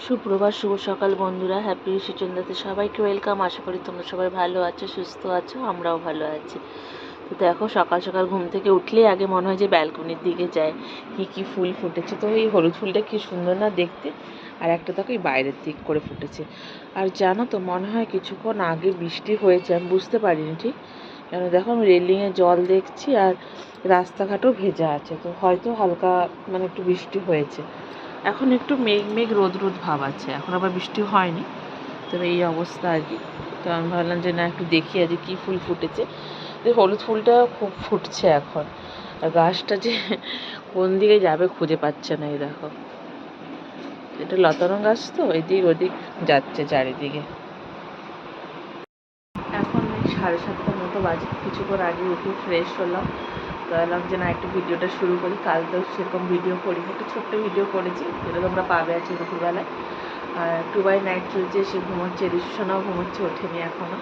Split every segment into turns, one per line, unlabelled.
সুপ্রভাত, শুভ সকাল বন্ধুরা। হ্যাপি সুচন্দাতে সবাইকে ওয়েলকাম। আশা করি তোমরা সবাই ভালো আছো, সুস্থ আছো, আমরাও ভালো আছি। তো দেখো, সকাল সকাল ঘুম থেকে উঠলেই আগে মনে হয় যে ব্যালকনির দিকে যায়, কী ফুল ফুটেছে। তো এই হলুদ ফুলটা কী সুন্দর না দেখতে, আর একটা দেখো এই বাইরের দিক করে ফুটেছে। আর জানো তো, মনে হয় কিছুক্ষণ আগে বৃষ্টি হয়েছে, আমি বুঝতে পারিনি ঠিক। কেন দেখো, আমি রেলিংয়ে জল দেখছি আর রাস্তাঘাটও ভেজা আছে, তো হয়তো হালকা একটু বৃষ্টি হয়েছে। এখন একটু মেঘ মেঘ রোদ রোদ ভাব আছে, এখন আবার বৃষ্টি হয়নি। তবে এই অবস্থা আর কি। তো আমি ভাবলাম যে না, একটু দেখি আজ কী ফুল ফুটেছে। হলুদ ফুলটা খুব ফুটছে এখন, আর গাছটা যে কোন দিকে যাবে খুঁজে পাচ্ছে না। এই দেখো, এটা লতানো গাছ, তো এদিক ওদিক যাচ্ছে চারিদিকে। এখন ওই 7:30টার মতো বাজে। কিছুক্ষণ আগে উঠে ফ্রেশ হলাম, তো এলাম যে না, একটু ভিডিওটা শুরু করি। কাল তো সেরকম ভিডিও করিনি, একটু ছোট্ট ভিডিও করেছি, যেটা তোমরা পাবে আছে দুপুরবেলায়। আর 2x9 চলছে, সে ঘুমোচ্ছে, রিসুসোনাও ঘুমোচ্ছে, ওঠেনি এখনও।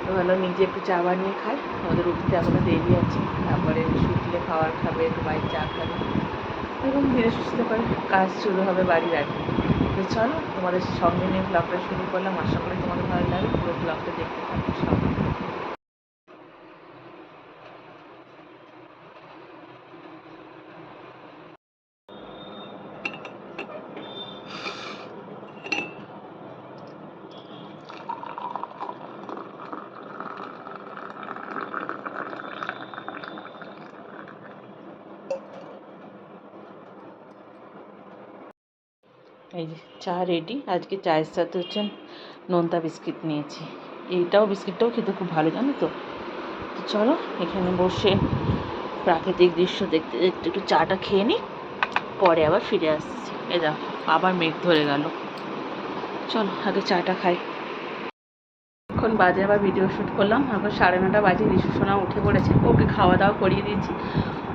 তো হলো নিজে একটু চা বানিয়ে খাই, ওদের উঠতে এখনও দেরি আছে। তারপরে উঠলে খাবার খাবে, একটু বাইরে চা খাবে, এরকম ধীরে সুস্থে করে কাজ শুরু হবে বাড়ির আর কি। তো চলো, তোমাদের সঙ্গে নিয়ে ব্লগটা শুরু করলাম। আশা করি তোমাদের ভালো লাগে, পুরো ব্লগটা দেখতে থাকো সবাই। এই যে চা রেডি। আজকে চায়ের সাথে নোনতা বিস্কিট নিয়েছি। বিস্কিটটাও খেতে খুব ভালো, জানো তো। তো চলো, এখানে বসে প্রাকৃতিক দৃশ্য দেখতে দেখতে একটু চাটা খেয়ে নিই, পরে আবার ফিরে আসছি। এ দেখো, আবার মেঘ ধরে গেল। চলো আগে চাটা খাই। এখন বাজে আবার ভিডিও শ্যুট করলাম। এখন 9:30 বাজে, রিসুসোনা উঠে পড়েছে, ওকে খাওয়া দাওয়া করিয়ে দিয়েছি।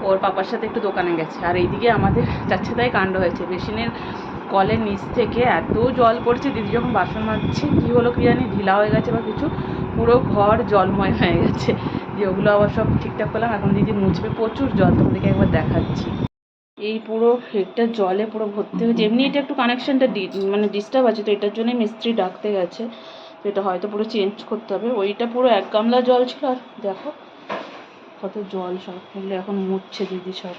ওর পাপার সাথে একটু দোকানে গেছে। আর এইদিকে আমাদের যাচ্ছে তাই কাণ্ড হয়েছে, বেসিনের কলের নিচ থেকে এত জল পড়ছে। দিদি যখন বাসন মাজছে, কী হলো কি জানি, ঢিলা হয়ে গেছে বা কিছু, পুরো ঘর জলময় হয়ে গেছে। দিয়ে ওগুলো আবার সব ঠিকঠাক করলাম। এখন দিদি মুছবে, প্রচুর জল, তোমাদেরকে একবার দেখাচ্ছি। এই পুরো হেডটা জলে পুরো ভর্তি হয়েছে। এমনি এটা একটু কানেকশানটা ডিস্টার্ব আছে, তো এটার জন্যই মিস্ত্রি ডাকতে গেছে। তো এটা হয়তো পুরো চেঞ্জ করতে হবে। ওইটা পুরো 1 গামলা জল ছিল, আর দেখো কত জল। সব এগুলো এখন মুছছে দিদি সব।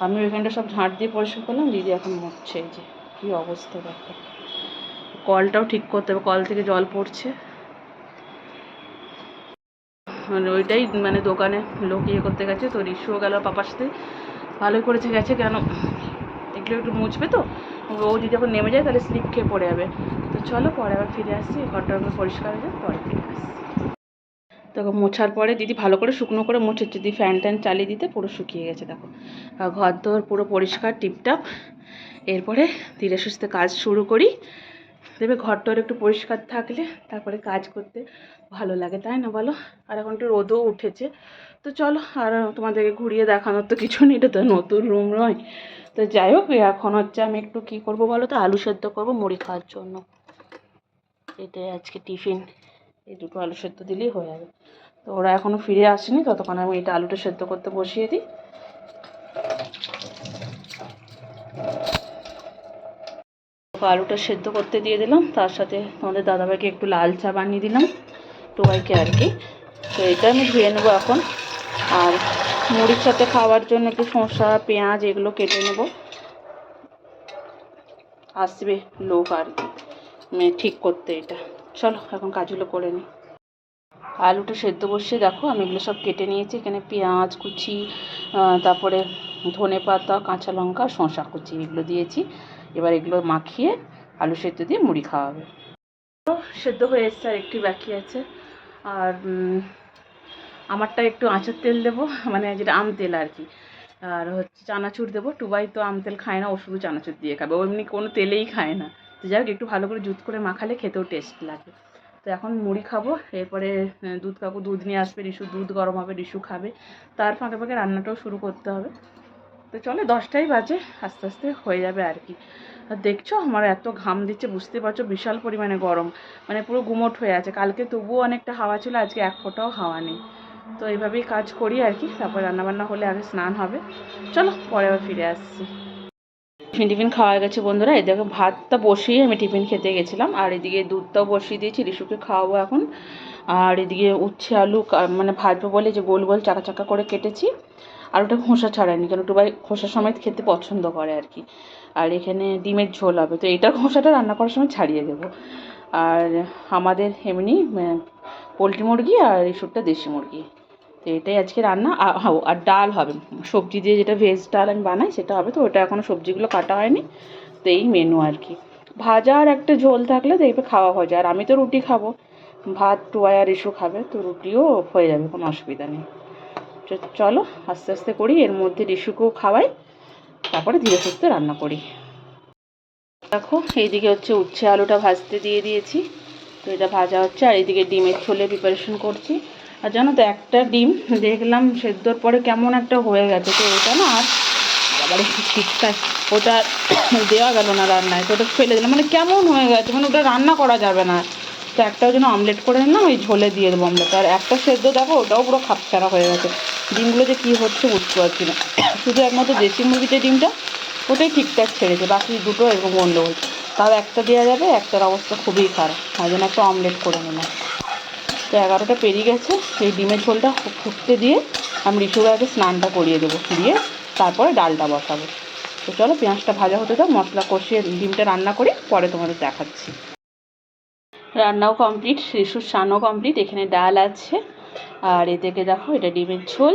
আমি ওইখানটা সব ঝাঁট দিয়ে পরিষ্কার করলাম, দিদি এখন মুছছে। এই যে কী অবস্থা দেখো। কলটাও ঠিক করতে হবে, কল থেকে জল পড়ছে। ওইটাই দোকানে লোক ইয়ে করতে গেছে, তো রিসুও গেল পাপার সাথে। ভালোই করেছে গেছে, কেন এগুলো একটু মুছবে তো। ও যদি যখন নেমে যায় তাহলে স্লিপ খেয়ে পড়ে যাবে। তো চলো, পরে আবার ফিরে আসছি। ঘরটা পরিষ্কার হয়ে যায়, পরে ফিরে আসছি। তো মোছার পরে দিদি ভালো করে শুকনো করে মুছেছে। দিদি ফ্যান ট্যান চালিয়ে দিতে পুরো শুকিয়ে গেছে দেখো। আর ঘর দোর পুরো পরিষ্কার টিপটাপ। এরপরে ধীরে সুস্থে কাজ শুরু করি। দেবে ঘর টর একটু পরিষ্কার থাকলে তারপরে কাজ করতে ভালো লাগে, তাই না বলো। আর এখন একটু রোদও উঠেছে। তো চলো, আর তোমাদেরকে ঘুরিয়ে দেখানোর তো কিছু নেই, এটা তো নতুন রুম নয়। তো যাই হোক, এখন আমি একটু কী করবো বলো তো, আলু সেদ্ধ করবো মুড়ি খাওয়ার জন্য। এটাই আজকে টিফিন। এই দুটো আলু সেদ্ধ দিলেই হয়ে যাবে। তো ওরা এখনও ফিরে আসেনি, ততক্ষণ আমি এটা আলুটা সেদ্ধ করতে বসিয়ে দিই। আলুটা সেদ্ধ করতে দিয়ে দিলাম, তার সাথে তোমাদের দাদাভাইকে একটু লাল চা বানিয়ে দিলাম, টোবাইকে আর কি। তো এটা আমি ধুয়ে নেবো এখন। আর মুড়ির সাথে খাওয়ার জন্য একটু শসা পেঁয়াজ এগুলো কেটে নেব। আসবে লোক আর কি ঠিক করতে এটা। চলো এখন কাজগুলো করে নিই। আলুটা সেদ্ধ বসিয়ে দেখো, আমি এগুলো সব কেটে নিয়েছি। এখানে পেঁয়াজ কুচি, তারপরে ধনে পাতা, কাঁচা লঙ্কা, শসা কুচি এগুলো দিয়েছি। এবার এগুলো মাখিয়ে আলু সেদ্ধ দিয়ে মুড়ি খাওয়াবে। সেদ্ধ হয়ে এসছে, আর একটু বাকি আছে। আর আমারটা একটু আঁচের তেল দেবো, যেটা আম তেল আর কি। আর চানাচুর দেবো। টুবাই তো আম তেল খায় না, ও শুধু চানাচুর দিয়ে খাবে, ও এমনি কোনো তেলেই খায় না। তো যাই হোক, একটু ভালো করে জুত করে মাখালে খেতেও টেস্ট লাগে। তো এখন মুড়ি খাবো। এরপরে দুধ কাকু দুধ নিয়ে আসবে, রিসু দুধ গরম হবে, রিসু খাবে। তার ফাঁকে ফাঁকে রান্নাটাও শুরু করতে হবে। তো চলে 10টাই বাজে, আস্তে আস্তে হয়ে যাবে আর কি। আর দেখছো আমার এত ঘাম দিচ্ছে, বুঝতে পারছো, বিশাল পরিমাণে গরম, পুরো গুমোট হয়ে আছে। কালকে তবুও অনেকটা হাওয়া ছিল, আজকে এক ফোঁটাও হাওয়া নেই। তো এইভাবেই কাজ করি আর কি। তারপর রান্নাবান্না হলে আগে স্নান হবে। চলো পরে আবার ফিরে আসছি। টিফিন খাওয়া গেছে বন্ধুরা। এদিকে ভাতটা বসিয়ে আমি টিফিন খেতে গেছিলাম, আর এদিকে দুধটাও বসিয়ে দিয়েছি, রিশুকে খাওয়াবো এখন। আর এদিকে উচ্ছে আলু মানে ভাজবো বলে যে গোল গোল চাকা চাকা করে কেটেছি, আর ওটা খোসা ছাড়াইনি, কেন টুবাই খোসা সমেত খেতে পছন্দ করে আর কি। আর এখানে ডিমের ঝোল হবে, তো এইটার খোসাটা রান্না করার সময় ছাড়িয়ে দেবো। আর আমাদের এমনি পোলট্রি মুরগি আর রিশুরটা দেশি মুরগি, তো এটাই আজকে রান্না। আর ডাল হবে সবজি দিয়ে, যেটা ভেজ ডাল আমি বানাই সেটা হবে, তো ওটা এখনও সবজিগুলো কাটা হয়নি, তো এই মেনু আর কি। ভাজা আর একটা ঝোল থাকলে দেখবে খাওয়া হয়ে যায়। আর আমি তো রুটি খাবো, ভাত টুয়াই আর ইস্যু খাবে, তো রুটিও হয়ে যাবে, কোনো অসুবিধা নেই। চলো আস্তে আস্তে করি, এর মধ্যে রিশুকেও খাওয়াই, তারপরে ধীরে সুস্থে রান্না করি। দেখো এইদিকে হচ্ছে উচ্ছে আলুটা ভাজতে দিয়ে দিয়েছি, তো এটা ভাজা হচ্ছে, আর এইদিকে ডিমের ছোলে প্রিপারেশন করছি। আর জানো তো একটা ডিম দেখলাম সেদ্ধর পরে কেমন একটা হয়ে গেছে, তো ওটা না আর আবার ঠিকঠাক ওটা দেওয়া গেল না রান্নায়, তো ওটা ফেলে দিলাম, মানে কেমন হয়ে গেছে, মানে ওটা রান্না করা যাবে না। তো একটাও যেন অমলেট করে নিলাম, ওই ঝোলে দিয়ে দেবো অমলেট। আর একটা সেদ্ধ দেখো ওটাও পুরো খাপছাড়া হয়ে গেছে, ডিমগুলো যে কী হচ্ছে বুঝতে পারছি না। শুধু একমাত্র দেশি মুরগির যে ডিমটা ওটাই ঠিকঠাক ছেড়েছে, বাকি দুটো এরকম গন্ডগোল। তাও একটা দেওয়া যাবে, একটার অবস্থা খুবই খারাপ, তাই জন্য একটা অমলেট করে নিলাম। তো 11টা পেরিয়ে গেছে, সেই ডিমের ঝোলটা ফুটতে দিয়ে আমি রিশুর আগে স্নানটা করিয়ে দেবো, দিয়ে তারপরে ডালটা বসাবো। তো চলো পেঁয়াজটা ভাজা হতে দাও, মশলা কষিয়ে ডিমটা রান্না করি, পরে তোমাদের দেখাচ্ছি। রান্নাও কমপ্লিট, রিশুর স্নানও কমপ্লিট। এখানে ডাল আছে, আর এদিকে দেখো এটা ডিমের ঝোল,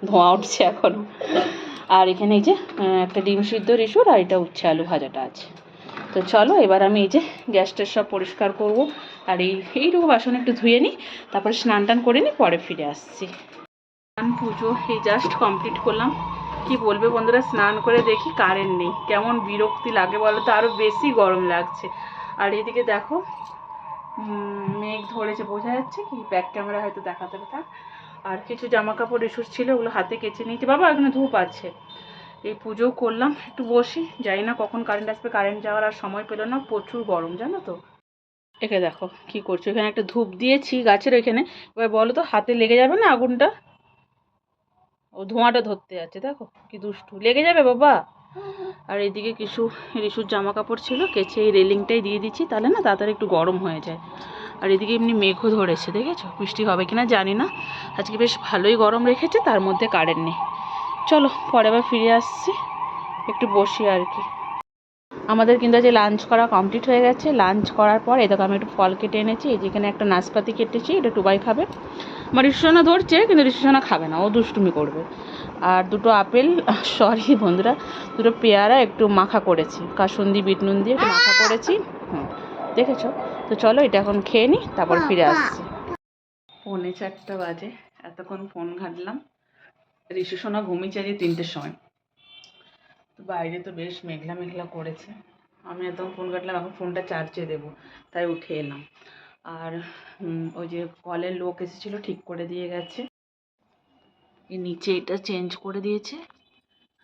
ধোঁয়া উঠছে এখনও। আর এখানে এই যে একটা ডিম সিদ্ধ রিশুর, আর এটা উচ্ছে আলু ভাজাটা আছে। তো চলো এবার আমি এই যে গ্যাসটা সব পরিষ্কার করব, আর এইটুকু বাসন একটু ধুয়ে নিই, তারপরে স্নান টান করে নিই, পরে ফিরে আসছি। স্নান পুজো এই জাস্ট কমপ্লিট করলাম। কি বলবে বন্ধুরা, স্নান করে দেখি কারেন্ট নেই, কেমন বিরক্তি লাগে বলো তো, আরও বেশি গরম লাগছে। আর এদিকে দেখো মেঘ ধরেছে, বোঝা যাচ্ছে কি, ব্যাক ক্যামেরা হয়তো দেখাতে থাক। আর কিছু জামা কাপড় ইস্যুস ছিল, ওগুলো হাতে কেচে নিয়েছি। বাবা এখানে ধূপ আছে। এই পুজো করলাম, একটু বসি, জানি না কখন কারেন্ট আসবে, কারেন্ট যাওয়ার আর সময় পেলো না, প্রচুর গরম জানো তো। একে দেখো কি করছো, এখানে একটা ধূপ দিয়েছি গাছের ওইখানে, এবার বলো তো হাতে লেগে যাবে না আগুনটা, ও ধোঁয়াটা ধরতে যাচ্ছে, দেখো কি দুষ্টু, লেগে যাবে বাবা। আর এদিকে কিছু রিশুর জামা কাপড় ছিল, কেচে এই রেলিংটাই দিয়ে দিচ্ছি, তাহলে না তাড়াতাড়ি একটু গরম হয়ে যায়। আর এদিকে এমনি মেঘও ধরেছে, দেখেছো বৃষ্টি হবে কিনা জানি না, আজকে বেশ ভালোই গরম রেখেছে, তার মধ্যে কারেন্ট নেই। চলো পরে আবার ফিরে আসছি, একটু বসি আর কি। আমাদের কিন্তু আজ লাঞ্চ করা কমপ্লিট হয়ে গেছে। লাঞ্চ করার পর এই দেখো আমি একটু ফল কেটে এনেছি, এই যেখানে একটা নাশপাতি কেটেছি, এটা টুবাই খাবে। আমার রিসুসোনা ধরছে, কিন্তু রিসুসোনা খাবে না, ও দুষ্টুমি করবে। আর দুটো আপেল, সরি বন্ধুরা, দুটো পেয়ারা একটু মাখা করেছি, কাসুন্দি বিট নুন দিয়ে একটু মাখা করেছি। দেখেছো? তো চলো এটা এখন খেয়ে নিই, তারপর ফিরে আসছি। 3:45 বাজে, এতক্ষণ ফোন ঘাঁটলাম। রিসুসোনা ঘুমিয়েছে আজ 3টের সময়। তো বাইরে তো বেশ মেঘলা মেঘলা করেছে, আমি এতক্ষণ ফোন কাটলাম, এখন ফোনটা চার্জে দেবো, তাই উঠে এলাম। আর ওই যে কলের লোক এসেছিলো, ঠিক করে দিয়ে গেছে, এই নিচে এটা চেঞ্জ করে দিয়েছে,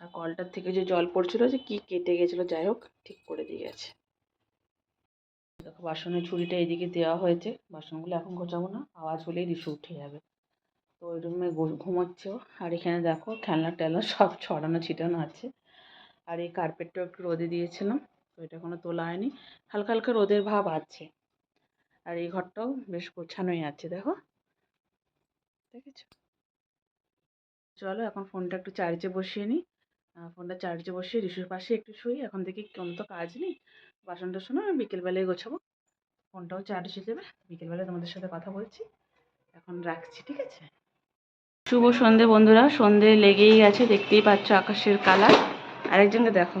আর কলটার থেকে যে জল পড়ছিলো যে কি কেটে গেছিলো, যাই হোক ঠিক করে দিয়ে গেছে। দেখো বাসনের ঝুড়িটা এইদিকে দেওয়া হয়েছে, বাসনগুলো এখন গোছাবো না, আওয়াজ হলেই রিসু উঠে যাবে, তো ওই রুমে ঘুমোচ্ছেও। আর এখানে দেখো খেলনা টেলনা সব ছড়ানো ছিটানো আছে। আর এই কার্পেটটা একটু রোদে দিয়েছিলাম, তো এটা এখনো তোলা হয়নি, হালকা হালকা রোদের ভাব আছে। আর এই ঘরটাও বেশ গোছানোই আছে, দেখো দেখেছো। চলো এখন ফোনটা একটু চার্জে বসিয়ে নিই, ফোনটা চার্জে বসিয়ে রিসুর পাশে একটু শুই, এখন দেখি কোনো তো কাজ নেই, বাসন টাসন বিকেলবেলায় গোছাবো, ফোনটাও চার্জ হয়ে যাবে, বিকেলবেলায় তোমাদের সাথে কথা বলছি। এখন রাখছি, ঠিক আছে। শুভ সন্ধে বন্ধুরা, সন্ধে লেগেই গেছে, দেখতেই পাচ্ছ আকাশের কালার। আরেকজনকে দেখো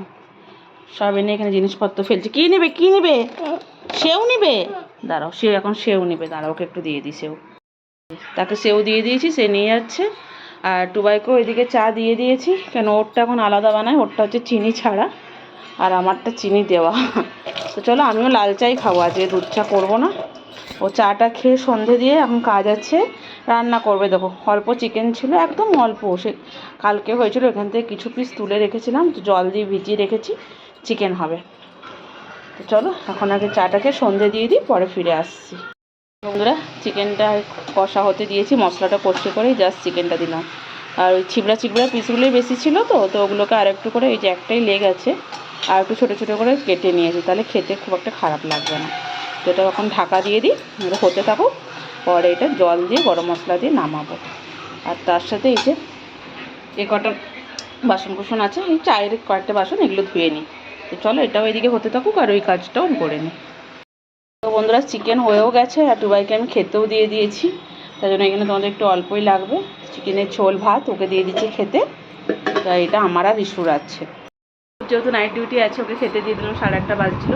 সব এনে এখানে জিনিসপত্র ফেলছে, কী নেবে কী নেবে, সেও নেবে, দাঁড়াও সে এখন সেও নেবে, দাঁড়াও ওকে একটু দিয়ে দিই সেও, তাকে সেও দিয়ে দিয়েছি, সে নিয়ে যাচ্ছে। আর টুবাইকেও এদিকে চা দিয়ে দিয়েছি, কেন ওরটা এখন আলাদা বানায়, ওরটা হচ্ছে চিনি ছাড়া, আর আমারটা চিনি দেওয়া। তো চলো আমিও লাল চাই খাবো, আজকে দুধ চা করবো না। ও চাটা খেয়ে সন্ধে দিয়ে এখন কাজ আছে, রান্না করবে। দেখো অল্প চিকেন ছিল, একদম অল্প, সে কালকে হয়েছিল, এখান থেকে কিছু পিস তুলে রেখেছিলাম, তো জল দিয়ে ভিজিয়ে রেখেছি, চিকেন হবে। তো চলো এখন আগে চাটা খেয়ে সন্ধে দিয়ে দিই, পরে ফিরে আসছি। বন্ধুরা চিকেনটা কষা হতে দিয়েছি, মশলাটা কষে করেই জাস্ট চিকেনটা দিলাম। আর ওই ছিবড়া ছিবড়া পিসগুলোই বেশি ছিল, তো ওগুলোকে আরেকটু করে, এই যে একটাই লেগ আছে, আর একটু ছোটো ছোটো করে কেটে নিয়েছি, তাহলে খেতে খুব একটা খারাপ লাগবে না। তো এটা এখন ঢাকা দিয়ে দিই, এটা হতে থাকুক। পরে এটা জল দিয়ে গরম মশলা দিয়ে নামাবো। আর তার সাথে এই যে কটা বাসন কুসন আছে, এই চায়ের কয়েকটা বাসন, এগুলো ধুয়ে নিই। তো চলো এটাও এদিকে হতে থাকুক আর ওই কাজটাও করে নিই। তো বন্ধুরা, চিকেন হয়েও গেছে আর টুবাইকে আমি খেতেও দিয়ে দিয়েছি। তাই জন্য এখানে তোমাদের একটু অল্পই লাগবে। চিকেনের ঝোল ভাত ওকে দিয়ে দিচ্ছি খেতে। তাই এটা আমার আর ইস্যুর আছে, যেহেতু নাইট ডিউটি আছে, ওকে খেতে দিয়ে দিলাম। 8:30 বাজছিল।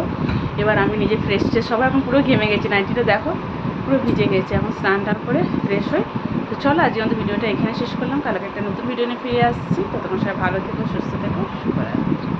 এবার আমি নিজে ফ্রেশ ট্রেশ সবাই এখন পুরো ঘেমে গেছি, নাইটিটা দেখো পুরো ভিজে গেছে। এখন স্নান টান করে ফ্রেশ হই। তো চলো আজকে আমাদের ভিডিওটা এখানে শেষ করলাম। কালকে একটা নতুন ভিডিও নিয়ে ফিরে আসছি। তো তোমার সবাই ভালো থেকো, সুস্থ থেকো, শুভরাত্রি।